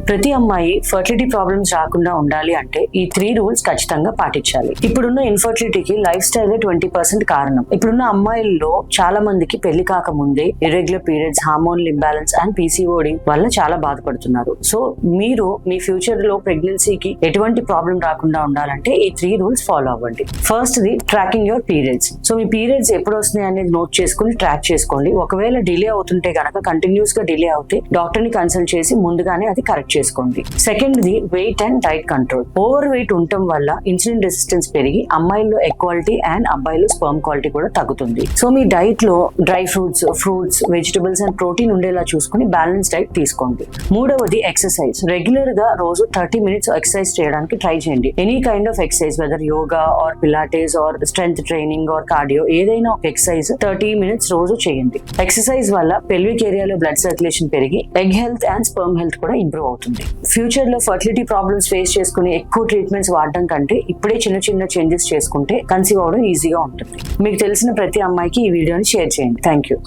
ప్రతి అమ్మాయి fertility problems రాకుండా ఉండాలి అంటే ఈ 3 రూల్స్ ఖచ్చితంగా పాటించాలి. ఇప్పుడున్న ఇన్ఫర్టిలిటీకి లైఫ్ స్టైల్ 20% కారణం. ఇప్పుడున్న అమ్మాయిల్లో చాలా మందికి పెళ్లి కాక ముందే irregular periods, hormonal imbalance and PCOD వల్ల చాలా బాధపడుతున్నారు. సో మీరు మీ ఫ్యూచర్ లో ప్రెగ్నెన్సీకి ఎటువంటి ప్రాబ్లం రాకుండా ఉండాలంటే ఈ 3 రూల్స్ ఫాలో అవ్వండి. First the tracking your periods. So me periods ఎప్పుడు వస్తున్నాయి అనేది నోట్ చేసుకుని ట్రాక్ చేసుకోండి. ఒకవేళ డిలే అవుతుంటే గనక, కంటిన్యూస్ గా డిలే అవుతే డాక్టర్ ని కన్సల్ట్ చేసి ముందుగానే అది కరెక్ట్ చేసుకోండి. Second the weight and diet control. Over weight ఉండటం వల్ల ఇన్సులిన్ రెసిస్టెన్స్ పెరిగి అమ్మాయిల్లో ఎగ్ క్వాలిటీ అండ్ అబ్బాయిలో స్పర్మ్ క్వాలిటీ కూడా తగ్గుతుంది. సో మీ డైట్ లో dry fruits, vegetables and protein ఉండేలా చూసుకుని బ్యాలెన్స్ డైట్ తీసుకోండి. మూడవది ఎక్సర్సైజ్. రెగ్యులర్ గా రోజు 30 minutes ఎక్సర్సైజ్ చేయడానికి ట్రై చేయండి. Any kind of exercise, whether yoga or pilates or strength training or cardio, ఏదైనా ఒక ఎక్సర్సైజ్ 30 minutes రోజు చేయండి. ఎక్సర్సైజ్ వల్ల పెల్విక్ ఏరియాలో బ్లడ్ సర్క్యులేషన్ పెరిగి egg health and sperm health కూడా ఇంప్రూవ్ అవుతుంది. ఫ్యూచర్ లో ఫర్టిలిటీ ప్రాబ్లమ్స్ ఫేస్ చేసుకుని ఎక్కువ ట్రీట్మెంట్స్ వాడడం కంటే ఇప్పుడే చిన్న చిన్న చేంజెస్ చేసుకుంటే కన్సీవ్ అవడం ఈజీగా ఉంటుంది. మీకు తెలిసిన ప్రతి అమ్మాయికి ఈ వీడియోని షేర్ చేయండి. Thank you.